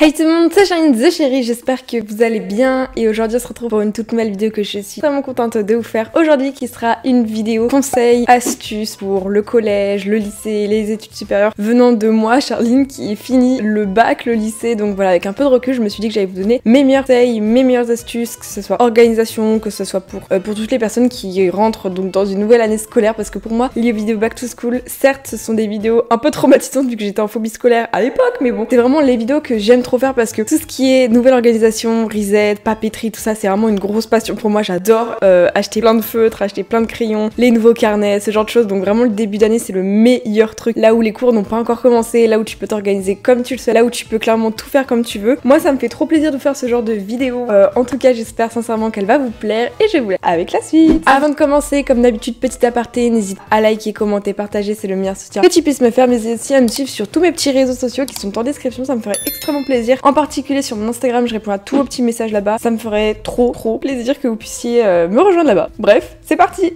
Hey tout le monde, c'est Charline the Chérie, j'espère que vous allez bien et aujourd'hui on se retrouve pour une toute nouvelle vidéo que je suis vraiment contente de vous faire aujourd'hui qui sera une vidéo conseils, astuces pour le collège, le lycée, les études supérieures venant de moi, Charline, qui finit le bac, le lycée, donc voilà, avec un peu de recul je me suis dit que j'allais vous donner mes meilleurs conseils, mes meilleures astuces, que ce soit organisation, que ce soit pour toutes les personnes qui rentrent donc dans une nouvelle année scolaire, parce que pour moi les vidéos back to school, certes ce sont des vidéos un peu traumatisantes vu que j'étais en phobie scolaire à l'époque, mais bon, c'est vraiment les vidéos que j'aime trop faire parce que tout ce qui est nouvelle organisation, reset, papeterie, tout ça c'est vraiment une grosse passion pour moi. J'adore acheter plein de feutres, acheter plein de crayons, les nouveaux carnets, ce genre de choses. Donc vraiment le début d'année c'est le meilleur truc, là où les cours n'ont pas encore commencé, là où tu peux t'organiser comme tu le sais, là où tu peux clairement tout faire comme tu veux. Moi ça me fait trop plaisir de faire ce genre de vidéo. En tout cas j'espère sincèrement qu'elle va vous plaire et je vous laisse avec la suite. Avant de commencer, comme d'habitude, petit aparté, n'hésite pas à liker, commenter, partager, c'est le meilleur soutien que tu puisses me faire, mais aussi à me suivre sur tous mes petits réseaux sociaux qui sont en description, ça me ferait extrêmement plaisir. En particulier sur mon Instagram, je réponds à tous vos petits messages là-bas. Ça me ferait trop plaisir que vous puissiez me rejoindre là-bas. Bref, c'est parti!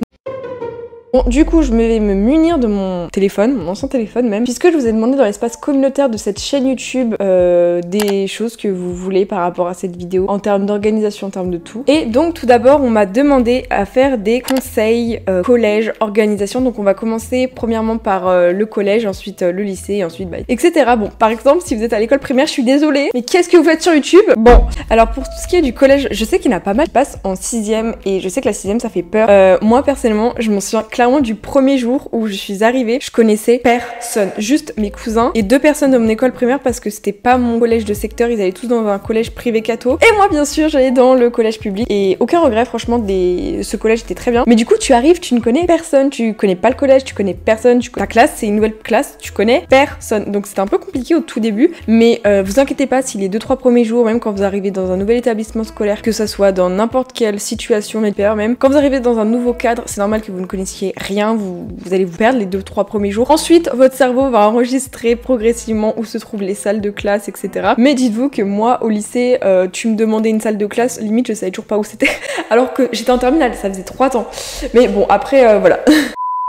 Bon, du coup, je vais me munir de mon téléphone, mon ancien téléphone même, puisque je vous ai demandé dans l'espace communautaire de cette chaîne YouTube des choses que vous voulez par rapport à cette vidéo, en termes d'organisation, en termes de tout. Et donc, tout d'abord, on m'a demandé à faire des conseils collège, organisation. Donc, on va commencer premièrement par le collège, ensuite le lycée, et ensuite, etc. Bon, par exemple, si vous êtes à l'école primaire, je suis désolée, mais qu'est-ce que vous faites sur YouTube? Bon, alors pour tout ce qui est du collège, je sais qu'il y en a pas mal qui passent en 6ème, et je sais que la 6ème, ça fait peur. Moi, personnellement, je m'en souviens clairement du premier jour où je suis arrivée, je connaissais personne, juste mes cousins et 2 personnes de mon école primaire parce que c'était pas mon collège de secteur, ils allaient tous dans un collège privé catho et moi bien sûr j'allais dans le collège public et aucun regret franchement, ce collège était très bien. Mais du coup tu arrives, tu ne connais personne, tu connais pas le collège, tu connais personne, ta classe c'est une nouvelle classe, tu connais personne, donc c'était un peu compliqué au tout début, mais vous inquiétez pas si les 2-3 premiers jours, même quand vous arrivez dans un nouvel établissement scolaire, que ça soit dans n'importe quelle situation, même quand vous arrivez dans un nouveau cadre, c'est normal que vous ne connaissiez rien, vous allez vous perdre les 2-3 premiers jours. Ensuite, votre cerveau va enregistrer progressivement où se trouvent les salles de classe, etc. Mais dites-vous que moi, au lycée, tu me demandais une salle de classe, limite, je savais toujours pas où c'était. Alors que j'étais en terminale, ça faisait 3 ans. Mais bon, après, voilà.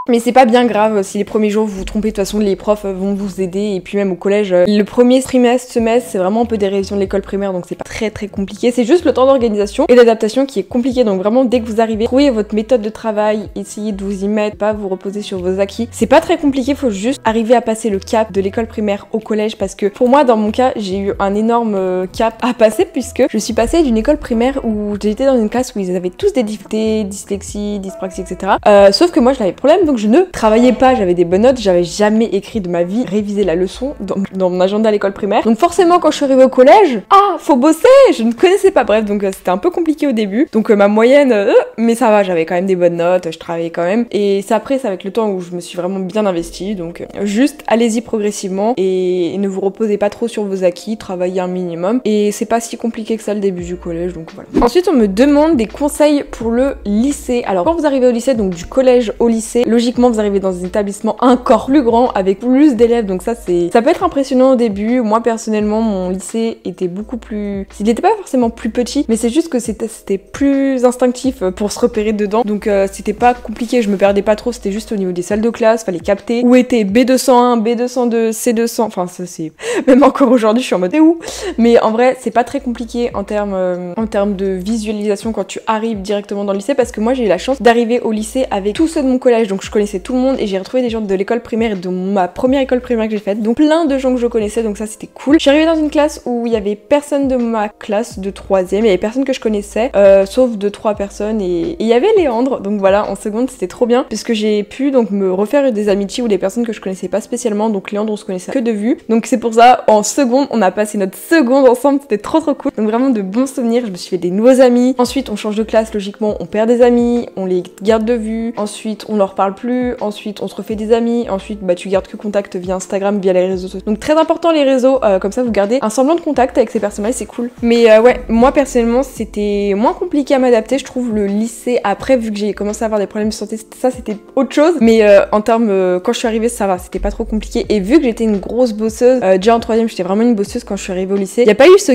Mais c'est pas bien grave si les premiers jours vous vous trompez, de toute façon les profs vont vous aider et puis même au collège, le premier semestre c'est vraiment un peu des révisions de l'école primaire donc c'est pas très compliqué, c'est juste le temps d'organisation et d'adaptation qui est compliqué, donc vraiment dès que vous arrivez, trouvez votre méthode de travail, essayez de vous y mettre, pas vous reposer sur vos acquis, c'est pas très compliqué, faut juste arriver à passer le cap de l'école primaire au collège parce que pour moi dans mon cas j'ai eu un énorme cap à passer puisque je suis passée d'une école primaire où j'étais dans une classe où ils avaient tous des difficultés, dyslexie, dyspraxie, etc. Sauf que moi je n'avais problème donc je ne travaillais pas, j'avais des bonnes notes, j'avais jamais écrit de ma vie réviser la leçon dans mon agenda à l'école primaire. Donc forcément quand je suis arrivée au collège, faut bosser, je ne connaissais pas, bref, donc c'était un peu compliqué au début. Donc ma moyenne, mais ça va, j'avais quand même des bonnes notes, je travaillais quand même. Et c'est après, c'est avec le temps où je me suis vraiment bien investie, donc juste allez-y progressivement et ne vous reposez pas trop sur vos acquis, travaillez un minimum. Et c'est pas si compliqué que ça le début du collège, donc voilà. Ensuite on me demande des conseils pour le lycée. Alors quand vous arrivez au lycée, donc du collège au lycée, logiquement vous arrivez dans un établissement encore plus grand avec plus d'élèves, donc ça peut être impressionnant au début. Moi personnellement mon lycée était beaucoup plus, il n'était pas forcément plus petit, mais c'est juste que c'était plus instinctif pour se repérer dedans, donc c'était pas compliqué, je me perdais pas trop, c'était juste au niveau des salles de classe, fallait capter où était B201, B202, C200, enfin ça c'est même encore aujourd'hui je suis en mode c'est où, mais en vrai c'est pas très compliqué en termes de visualisation quand tu arrives directement dans le lycée, parce que moi j'ai eu la chance d'arriver au lycée avec tous ceux de mon collège, donc je connaissais tout le monde et j'ai retrouvé des gens de l'école primaire et de ma première école primaire que j'ai faite, donc plein de gens que je connaissais, donc ça c'était cool. Je suis arrivée dans une classe où il y avait personne de ma classe de 3ème, il y avait personne que je connaissais, sauf 2-3 personnes et il y avait Léandre, donc voilà, en seconde c'était trop bien puisque j'ai pu donc me refaire des amitiés ou des personnes que je connaissais pas spécialement, donc Léandre on se connaissait que de vue, donc c'est pour ça en seconde on a passé notre seconde ensemble, c'était trop cool, donc vraiment de bons souvenirs, je me suis fait des nouveaux amis. Ensuite on change de classe, logiquement on perd des amis, on les garde de vue, ensuite on leur parle plus, ensuite on se refait des amis, ensuite tu gardes que contact via Instagram, via les réseaux sociaux. Donc très important les réseaux, comme ça vous gardez un semblant de contact avec ces personnes-là, c'est cool. Mais ouais, moi personnellement c'était moins compliqué à m'adapter, je trouve le lycée après, vu que j'ai commencé à avoir des problèmes de santé, ça c'était autre chose. Mais en termes, quand je suis arrivée ça va, c'était pas trop compliqué. Et vu que j'étais une grosse bosseuse, déjà en 3ème j'étais vraiment une bosseuse quand je suis arrivée au lycée, y a pas eu ce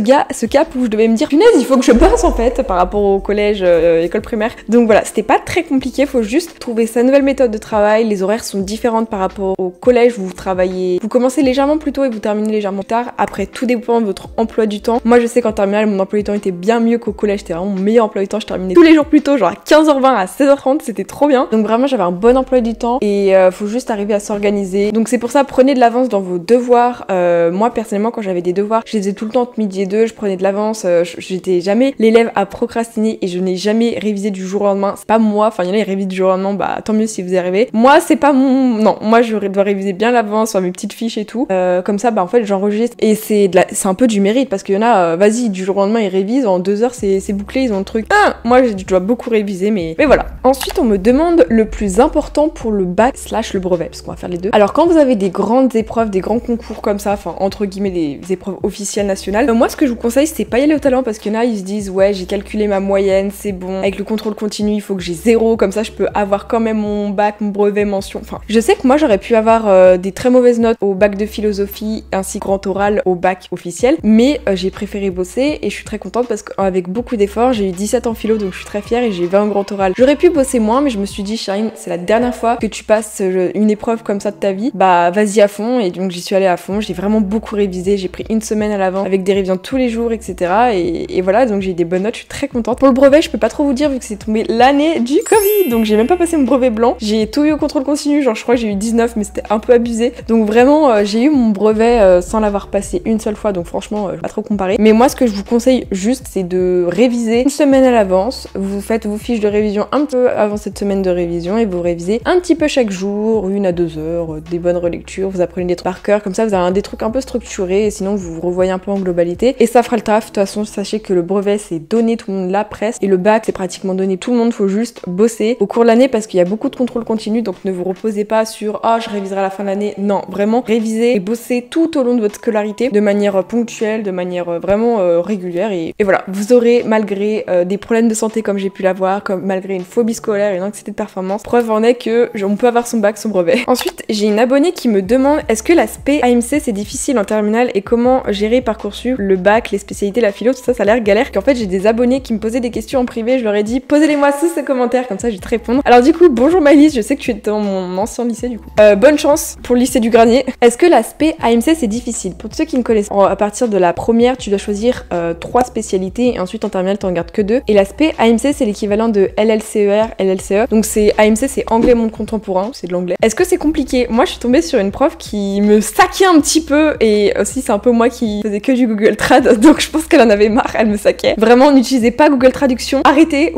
cap où je devais me dire punaise il faut que je bosse en fait par rapport au collège, école primaire. Donc voilà, c'était pas très compliqué, faut juste trouver sa nouvelle méthode de travail, les horaires sont différentes par rapport au collège où vous travaillez. Vous commencez légèrement plus tôt et vous terminez légèrement tard. Après, tout dépend de votre emploi du temps. Moi, je sais qu'en terminale, mon emploi du temps était bien mieux qu'au collège. C'était vraiment mon meilleur emploi du temps. Je terminais tous les jours plus tôt, genre à 15h20, à 16h30. C'était trop bien. Donc vraiment, j'avais un bon emploi du temps et faut juste arriver à s'organiser. Donc c'est pour ça, prenez de l'avance dans vos devoirs. Moi, personnellement, quand j'avais des devoirs, je les faisais tout le temps entre midi et 2. Je prenais de l'avance. J'étais jamais l'élève à procrastiner et je n'ai jamais révisé du jour au lendemain. C'est pas moi. Enfin, il y en a, ils révisent du jour au lendemain. Bah, tant mieux si vous y arrivez. Moi, c'est pas mon... Non, moi, je dois réviser bien l'avance sur mes petites fiches et tout. Comme ça, bah, en fait, j'enregistre. Et c'est un peu du mérite parce qu'il y en a, vas-y, du jour au lendemain, ils révisent. En 2 heures, c'est bouclé. Ils ont le truc. Moi, je dois beaucoup réviser, mais voilà. Ensuite, on me demande le plus important pour le bac / le brevet, parce qu'on va faire les deux. Alors, quand vous avez des grandes épreuves, des grands concours comme ça, enfin, entre guillemets, des épreuves officielles nationales, moi, ce que je vous conseille, c'est pas y aller au talent parce qu'il y en a, ils se disent, ouais, j'ai calculé ma moyenne, c'est bon. Avec le contrôle continu, il faut que j'ai 0, comme ça, je peux avoir quand même mon bac, mon brevet, mention. Enfin, je sais que moi, j'aurais pu avoir des très mauvaises notes au bac de philosophie ainsi que grand oral au bac officiel, mais j'ai préféré bosser et je suis très contente parce qu'avec beaucoup d'efforts, j'ai eu 17 en philo, donc je suis très fière et j'ai 20 en grand oral. J'aurais pu bosser moins, mais je me suis dit, Shireen, c'est la dernière fois que tu passes une épreuve comme ça de ta vie, bah vas-y à fond, et donc j'y suis allée à fond. J'ai vraiment beaucoup révisé, j'ai pris une semaine à l'avance avec des révisions tous les jours, etc. Et voilà, donc j'ai eu des bonnes notes, je suis très contente. Pour le brevet, je peux pas trop vous dire vu que c'est tombé l'année du Covid, donc j'ai même pas passé mon brevet blanc. J'ai tout eu au contrôle continu, genre je crois que j'ai eu 19, mais c'était un peu abusé. Donc vraiment, j'ai eu mon brevet sans l'avoir passé une seule fois, donc franchement, je vais pas trop comparer. Mais moi, ce que je vous conseille juste, c'est de réviser une semaine à l'avance. Vous faites vos fiches de révision un peu avant cette semaine de révision et vous révisez un petit peu chaque jour, 1 à 2 heures, des bonnes relectures, vous apprenez des trucs par cœur, comme ça vous avez des trucs un peu structurés et sinon vous revoyez un peu en globalité et ça fera le taf. De toute façon, sachez que le brevet c'est donné, tout le monde l'a presque, et le bac c'est pratiquement donné, tout le monde, faut juste bosser au cours de l'année parce qu'il y a beaucoup de contrôle continu, donc ne vous reposez pas sur « Ah, je réviserai à la fin de l'année ». Non, vraiment, révisez et bossez tout au long de votre scolarité de manière ponctuelle, de manière vraiment régulière et voilà, vous aurez malgré des problèmes de santé comme j'ai pu l'avoir, comme malgré une phobie scolaire et une anxiété de performance, preuve en est que on peut avoir son bac, son brevet. Ensuite, j'ai une abonnée qui me demande est-ce que l'aspect AMC c'est difficile en terminale et comment gérer Parcoursup, le bac, les spécialités, la philo, tout ça, ça a l'air galère. Qu'en fait, j'ai des abonnés qui me posaient des questions en privé, je leur ai dit posez-les-moi sous ces commentaires, comme ça je vais te répondre. Alors du coup, bonjour Maëlys, je sais que tu es dans mon ancien lycée du coup. Bonne chance pour le lycée du Granier. Est-ce que l'aspect AMC c'est difficile? Pour ceux qui ne connaissent pas, à partir de la première, tu dois choisir 3 spécialités et ensuite en terminale t'en gardes que 2. Et l'aspect AMC c'est l'équivalent de LLCER, LLCE. Donc c'est AMC c'est anglais monde contemporain, c'est de l'anglais. Est-ce que c'est compliqué? Moi je suis tombée sur une prof qui me saquait un petit peu et aussi c'est un peu moi qui faisais que du Google Trad, donc je pense qu'elle en avait marre, elle me saquait. Vraiment, n'utilisez pas Google Traduction, arrêtez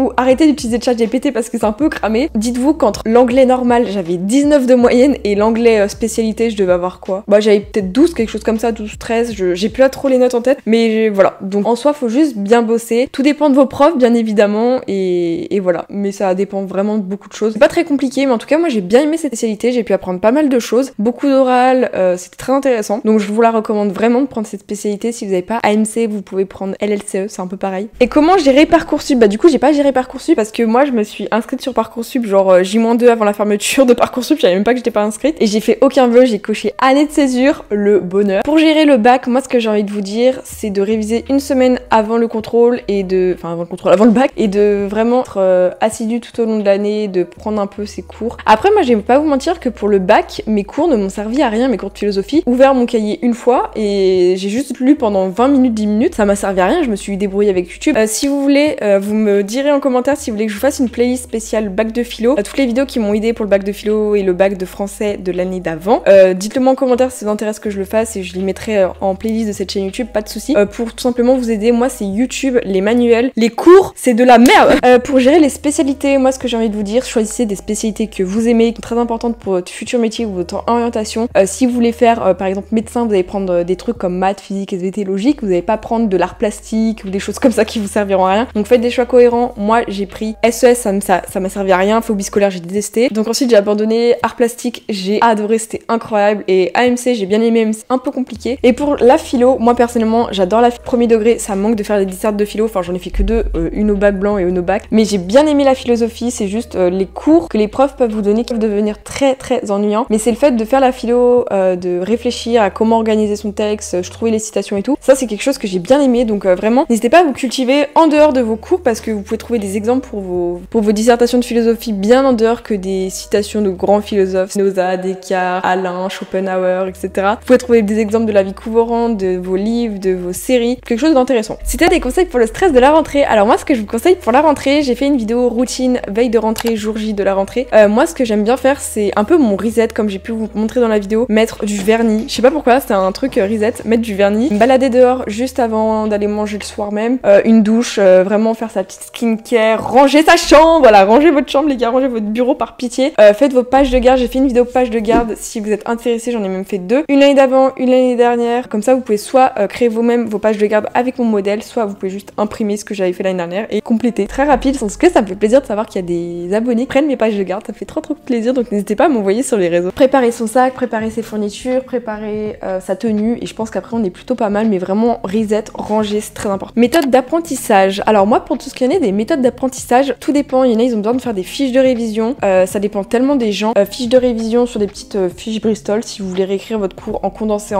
d'utiliser ChatGPT parce que c'est un peu cramé. Dites-vous qu'entre l'anglais normal j'avais 19 de moyenne et l'anglais spécialité je devais avoir quoi? Bah j'avais peut-être 12, quelque chose comme ça, 12, 13, j'ai plus là trop les notes en tête, mais voilà. Donc en soi faut juste bien bosser, tout dépend de vos profs bien évidemment et voilà, mais ça dépend vraiment de beaucoup de choses. C'est pas très compliqué, mais en tout cas moi j'ai bien aimé cette spécialité, j'ai pu apprendre pas mal de choses, beaucoup d'oral, c'était très intéressant, donc je vous la recommande vraiment de prendre cette spécialité. Si vous n'avez pas AMC, vous pouvez prendre LLCE, c'est un peu pareil. Et comment gérer Parcoursup? Bah du coup j'ai pas géré Parcoursup parce que moi je me suis inscrite sur Parcoursup genre J-2 avant la fermeture de Parcoursup, je savais même pas que j'étais pas inscrite et j'ai fait aucun vœu, j'ai coché année de césure, le bonheur. Pour gérer le bac, moi ce que j'ai envie de vous dire c'est de réviser une semaine avant le contrôle et avant le bac et de vraiment être assidu tout au long de l'année, de prendre un peu ses cours. Après moi je vais pas vous mentir que pour le bac, mes cours ne m'ont servi à rien, mes cours de philosophie, ouvert mon cahier une fois et j'ai juste lu pendant 20 minutes, 10 minutes, ça m'a servi à rien, je me suis débrouillée avec YouTube. Si vous voulez, vous me direz en commentaire si vous voulez que je vous fasse une playlist spéciale bac de philo, toutes les vidéos qui m'ont aidé pour le bac de philo et le bac de français de l'année d'avant. Dites-le moi en commentaire si ça vous intéresse que je le fasse et je les mettrai en playlist de cette chaîne YouTube, pas de soucis. Pour tout simplement vous aider, moi c'est YouTube, les manuels, les cours, c'est de la merde. Pour gérer les spécialités, moi ce que j'ai envie de vous dire, choisissez des spécialités que vous aimez, qui sont très importantes pour votre futur métier ou votre orientation. Si vous voulez faire par exemple médecin, vous allez prendre des trucs comme maths, physique, SVT, logique, vous n'allez pas prendre de l'art plastique ou des choses comme ça qui vous serviront à rien. Donc faites des choix cohérents. Moi j'ai pris SES, ça m'a servi à rien, phobie scolaire j'ai détesté. Donc ensuite j'ai abandonné art plastique, j'ai adoré, c'était incroyable, et AMC j'ai bien aimé, mais c'est un peu compliqué. Et pour la philo, moi personnellement j'adore la premier degré, ça me manque de faire des dissertes de philo, enfin j'en ai fait que 2, une au bac blanc et une au bac, mais j'ai bien aimé la philosophie. C'est juste les cours que les profs peuvent vous donner qui peuvent devenir très très ennuyants, mais c'est le fait de faire la philo, de réfléchir à comment organiser son texte, je trouvais les citations et tout, ça c'est quelque chose que j'ai bien aimé. Donc vraiment n'hésitez pas à vous cultiver en dehors de vos cours parce que vous pouvez trouver des exemples pour vos dissertations de philosophie bien en dehors que des citations de grands philosophes, Spinoza, Descartes, Alain, Schopenhauer, etc. Vous pouvez trouver des exemples de la vie courante, de vos livres, de vos séries, quelque chose d'intéressant. C'était des conseils pour le stress de la rentrée. Alors moi, ce que je vous conseille pour la rentrée, j'ai fait une vidéo routine veille de rentrée, jour J de la rentrée. Moi, ce que j'aime bien faire, c'est un peu mon reset, comme j'ai pu vous montrer dans la vidéo, mettre du vernis. Je sais pas pourquoi, c'est un truc reset, mettre du vernis, me balader dehors juste avant d'aller manger le soir même, une douche, vraiment faire sa petite skincare, ranger sa chambre, voilà, ranger votre chambre les gars, ranger votre bureau par pitié, faites vos pages de garde, j'ai fait une vidéo page de garde si vous êtes intéressés, j'en ai même fait 2, une l'année d'avant, une l'année dernière, comme ça vous pouvez soit créer vous-même vos pages de garde avec mon modèle, soit vous pouvez juste imprimer ce que j'avais fait l'année dernière et compléter. Très rapide, parce que ça me fait plaisir de savoir qu'il y a des abonnés qui prennent mes pages de garde, ça me fait trop plaisir, donc n'hésitez pas à m'envoyer sur les réseaux. Préparer son sac, préparer ses fournitures, préparer sa tenue, et je pense qu'après on est plutôt pas mal, mais vraiment reset, ranger, c'est très important. Méthode d'apprentissage. Alors moi, pour tout ce qui en est des méthodes d'apprentissage, tout dépend, il y en a ils ont besoin de faire des fiches de révision, ça dépend tellement des gens. Fiches de révision sur des petites fiches Bristol, si vous voulez réécrire votre cours en condensé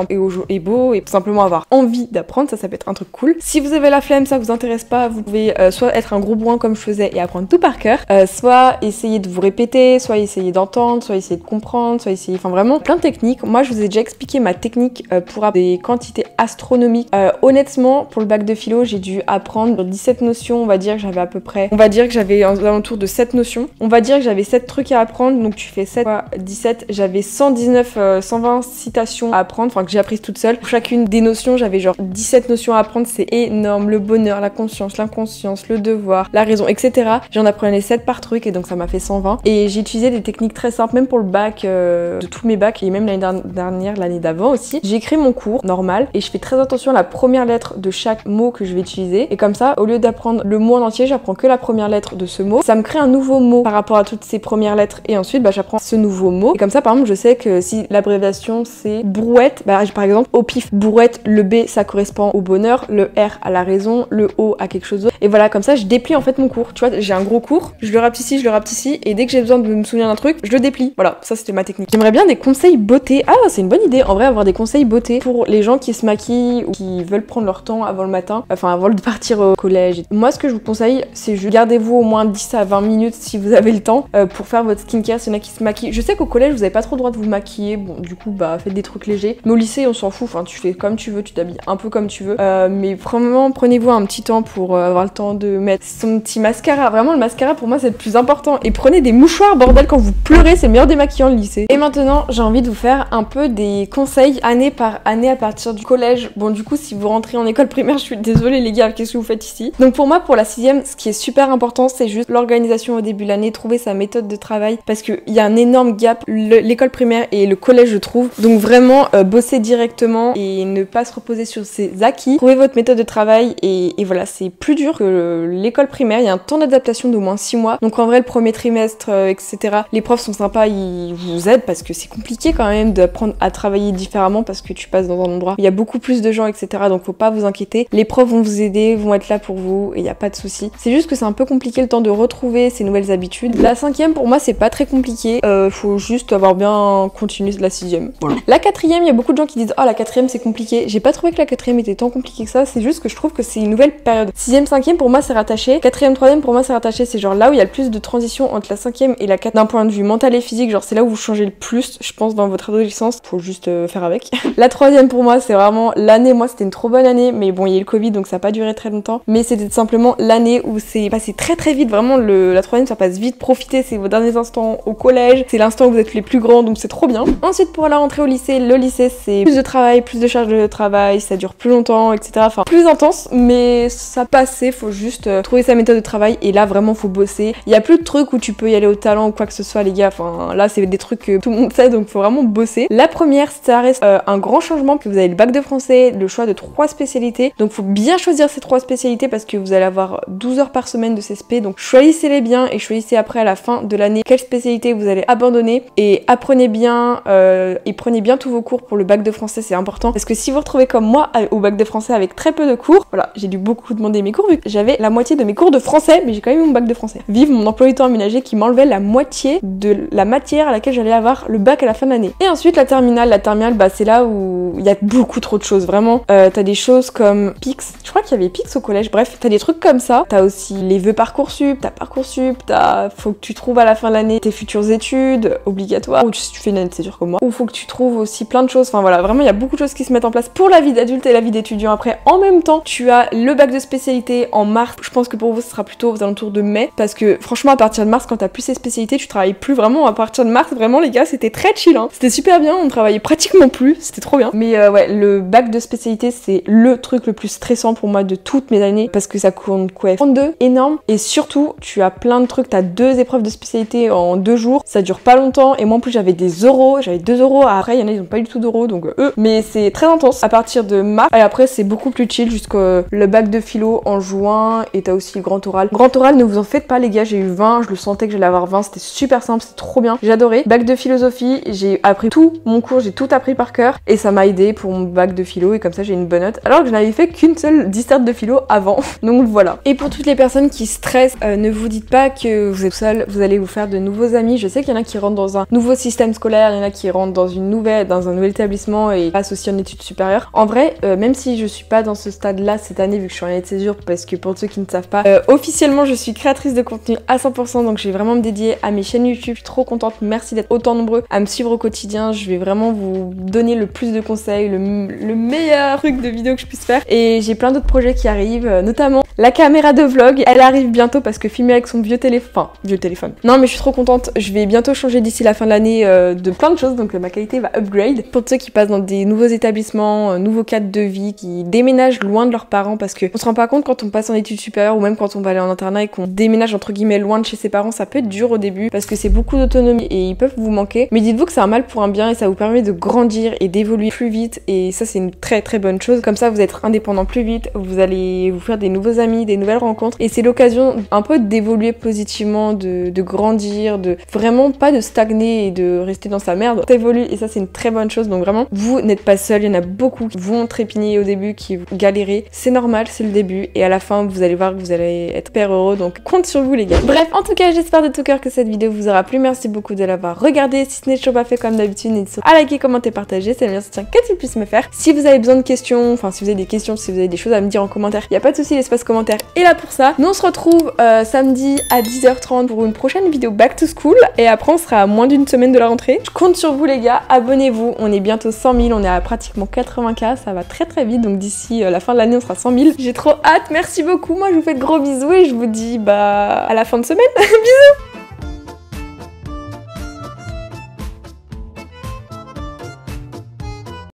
et beau, et tout simplement avoir envie d'apprendre, ça peut être un truc cool. Si vous avez la flemme, ça vous intéresse pas, vous pouvez soit être un gros bourrin comme je faisais et apprendre tout par cœur, soit essayer de vous répéter, soit essayer d'entendre, soit essayer de comprendre, soit essayer, enfin vraiment plein de techniques. Moi je vous ai déjà expliqué ma technique pour avoir des quantités astronomiques. Honnêtement, pour le bac de philo, j'ai dû apprendre 17 notions, on va dire que j'avais à peu près, on va dire que j'avais aux alentours de 7 notions, on va dire que j'avais 7 trucs à apprendre, donc tu fais 7 fois 17, j'avais 119, 120 citations à apprendre, enfin que j'ai apprises toute seule. Pour chacune des notions, j'avais genre 17 notions à apprendre, c'est énorme, le bonheur, la conscience, l'inconscience, le devoir, la raison, etc. J'en apprenais 7 par truc et donc ça m'a fait 120. Et j'ai utilisé des techniques très simples, même pour le bac, de tous mes bacs et même l'année dernière, l'année d'avant aussi. J'ai écrit mon cours normal et je fais très attention à la première lettre de chaque mot que je vais utiliser. Et comme ça, au lieu d'apprendre le mot en entier, j'apprends que la première lettre de ce mot. Ça me crée un nouveau mot par rapport à toutes ces premières lettres et ensuite bah, j'apprends ce nouveau mot. Et comme ça, par exemple, je sais que si l'abréviation c'est brouette, bah, par exemple, au pif, brouette, le B ça correspond au bonheur, le R à la raison, le O à quelque chose d'autre. Et voilà, comme ça, je déplie en fait mon cours. Tu vois, j'ai un gros cours, je le rapetissis, et dès que j'ai besoin de me souvenir d'un truc, je le déplie. Voilà, ça c'était ma technique. J'aimerais bien des conseils beauté. Ah, c'est une bonne idée, en vrai, avoir des conseils beauté pour les gens qui se maquillent ou qui veulent prendre leur temps avant le matin, enfin avant de partir au collège. Moi, ce que je vous conseille, c'est juste gardez-vous au moins 10 à 20 minutes si vous avez le temps pour faire votre skincare. S'il y en a qui se maquillent, je sais qu'au collège, vous avez pas trop le droit de vous maquiller. Bon, du coup, bah faites des trucs légers. Mais au lycée, on s'en fout. Enfin, tu fais comme tu veux, tu t'habilles un peu comme tu veux. Mais vraiment, prenez-vous un petit temps pour avoir le temps de mettre son petit mascara. Vraiment, le mascara pour moi c'est le plus important. Et prenez des mouchoirs, bordel, quand vous pleurez, c'est le meilleur démaquillant le lycée. Et maintenant, j'ai envie de vous faire un peu des conseils année par année à partir du collège. Bon, du coup, si vous rentrez en école primaire, je suis désolée les gars, qu'est-ce que vous faites ici? Donc pour moi, pour la 6ème, ce qui est super important, c'est juste l'organisation au début de l'année, trouver sa méthode de travail, parce qu'il y a un énorme gap, l'école primaire et le collège, je trouve. Donc vraiment, bosser directement et ne pas se reposer sur ses acquis. Trouvez votre méthode de travail et voilà, c'est plus dur que l'école primaire. Il y a un temps d'adaptation d'au moins 6 mois. Donc en vrai, le premier trimestre, etc., les profs sont sympas, ils vous aident parce que c'est compliqué quand même d'apprendre à travailler différemment parce que tu passes dans un endroit où il y a beaucoup plus de gens, etc. Donc faut pas vous inquiéter. Les profs vont vous aider, vont être là pour vous et il n'y a pas de souci. C'est juste que c'est un peu compliqué le temps de retrouver ces nouvelles habitudes. La 5ème, pour moi, c'est pas très compliqué. Faut juste avoir bien continué la 6ème. Voilà. La 4ème, il y a beaucoup de gens qui disent « Oh, la 4ème, c'est compliqué ». J'ai pas trouvé que la 4ème était tant compliquée que ça. C'est juste que je trouve que c'est une nouvelle période. 6ème, 5ème, pour moi, c'est rattaché. 4ème, 3ème, pour moi, c'est rattaché. C'est genre là où il y a le plus de transition entre la 5ème et la 4 d'un point de vue mental et physique. Genre, c'est là où vous changez le plus, je pense, dans votre adolescence. Faut juste faire avec. La 3ème, pour moi, c'est vraiment l'année. Moi, c'était une trop bonne année. Mais bon, il y a eu le Covid, donc ça a pas duré très longtemps. Mais c'était simplement l'année où c'est passé très vite. Vraiment, la 3ème, ça passe vite. Profitez, c'est vos derniers instants au collège. C'est l'instant où vous êtes les plus grands, donc c'est trop bien. Ensuite, pour la rentrée au lycée, le lycée, c'est plus de travail, plus de charges de travail, ça dure plus longtemps, etc. Enfin, plus intense, mais ça passait. Faut juste trouver sa méthode de travail. Et là, vraiment, faut bosser. Il y a plus de trucs où tu peux y aller au talent ou quoi que ce soit, les gars. Enfin, là, c'est des trucs que tout le monde sait, donc faut vraiment bosser. La première, ça reste un grand changement, que vous avez le bac de français, le choix de 3 spécialités. Donc, faut bien choisir ces 3 spécialités parce que vous allez avoir 12 heures par semaine de CSP. Donc, choisissez-les bien et choisissez après à la fin de l'année quelle spécialité vous allez abandonner. Et apprenez bien et prenez bien tous vos cours pour le bac de français, c'est important. Parce que si vous retrouvez comme moi au bac de français avec très peu de cours, voilà, j'ai dû beaucoup demander mes cours vu que j'avais la moitié de mes cours de français, mais j'ai quand même eu mon bac de français. Vive mon emploi du temps aménagé qui m'enlevait la moitié de la matière à laquelle j'allais avoir le bac à la fin de l'année. Et ensuite la terminale, bah c'est là où il y a beaucoup trop de choses, vraiment. T'as des choses comme Pix, je crois qu'il y avait Pix au collège, bref, t'as des trucs comme ça. T'as aussi les vœux Parcoursup, t'as faut que tu trouves à la fin de l'année tes futures études obligatoires, ou si tu fais une année de césure comme moi, ou faut que tu trouves aussi plein de choses. Enfin voilà, vraiment il y a beaucoup de choses qui se mettent en place pour la vie d'adulte et la vie d'étudiant. Après, en même temps, tu as le bac de spécialité en mars. Je pense que pour vous ce sera plutôt aux alentours de mai, parce que franchement à partir de mars, quand t'as plus ces spécialités, tu travailles plus vraiment. À partir de mars, vraiment les gars, c'était très chill, hein. C'était super bien, on travaillait pratiquement plus, c'était trop bien. Mais ouais, le bac de spécialité c'est le truc le plus stressant pour moi de toutes mes années, parce que ça compte quoi, 32, énorme. Et surtout, tu as plein de trucs, t'as 2 épreuves de spécialité en 2 jours, ça dure pas longtemps. Et moi en plus j'avais des oraux, j'avais 2 oraux. Après il y en a ils ont pas du tout d'oraux, donc mais c'est très intense à partir de mars. Et après c'est beaucoup plus chill jusqu'au le bac de philo en juin. Et t'as aussi le grand oral. Grand oral, ne vous en faites pas les gars, j'ai eu 20, je le sentais que j'allais avoir 20, c'était super simple, c'était trop bien, j'adorais. Bac de philosophie, j'ai appris tout mon cours, j'ai tout appris par cœur et ça m'a aidé pour mon bac de philo et comme ça j'ai une bonne note, alors que je n'avais fait qu'une seule disserte de philo avant. Donc voilà. Et pour toutes les personnes qui stressent, ne vous dites pas que vous êtes seul, vous allez vous faire de nouveaux amis. Je sais qu'il y en a qui rentrent dans un nouveau système scolaire, il y en a qui rentrent dans un nouvel établissement et passent aussi en études supérieures. En vrai, même si je suis pas dans ce stade là cette année vu que je suis en année de césure, parce que pour ceux qui ne savent pas, officiellement je suis créatrice de contenu à 100%, donc je vais vraiment me dédier à mes chaînes YouTube. Je suis trop contente, merci d'être autant nombreux à me suivre au quotidien. Je vais vraiment vous donner le plus de conseils, le meilleur truc de vidéo que je puisse faire. Et j'ai plein d'autres projets qui arrivent, notamment la caméra de vlog, elle arrive bientôt parce que filmer avec son vieux téléphone. Non mais je suis trop contente, je vais bientôt changer d'ici la fin de l'année de plein de choses, donc ma qualité va upgrade. Pour ceux qui passent dans des nouveaux établissements, nouveaux cadres de vie, qui déménagent loin de leurs parents, parce que on se rend pas compte quand on passe en études supérieures ou même quand on va aller en internat et qu'on déménage entre guillemets loin de chez ses parents, ça peut être dur au début parce que c'est beaucoup d'autonomie et ils peuvent vous manquer. Mais dites-vous que c'est un mal pour un bien et ça vous permet de grandir et d'évoluer plus vite, et ça c'est une très très bonne chose. Comme ça vous êtes indépendant plus vite, vous allez vous faire des nouveaux amis, des nouvelles rencontres, et c'est l'occasion un peu d'évoluer positivement, de grandir, de vraiment pas de stagner et de rester dans sa merde. T'évolues et ça c'est une très bonne chose. Donc vraiment vous n'êtes pas seul, il y en a beaucoup qui vont trépigner au début, qui vont galérer, c'est normal, c'est le début, et à la fin vous allez voir que vous allez être hyper heureux, donc compte sur vous les gars. Bref, en tout cas j'espère de tout cœur que cette vidéo vous aura plu, merci beaucoup de l'avoir regardée. Si ce n'est toujours pas fait comme d'habitude, n'hésitez pas à liker, commenter, partager, c'est le meilleur soutien qu'elle puisse me faire. Si vous avez besoin de questions, enfin si vous avez des questions, si vous avez des choses à me dire en commentaire, il n'y a pas de souci, l'espace commentaire est là pour ça. Nous on se retrouve samedi à 10h30 pour une prochaine vidéo back to school, et après on sera à moins d'une semaine de la rentrée. Je compte sur vous les gars, abonnez-vous, on est bientôt 100 000, on est à pratiquement 80K, ça va très très vite, donc d'ici la fin de l'année on sera 100 000. J'ai trop hâte, merci beaucoup, moi je vous fais de gros bisous et je vous dis à la fin de semaine. Bisous.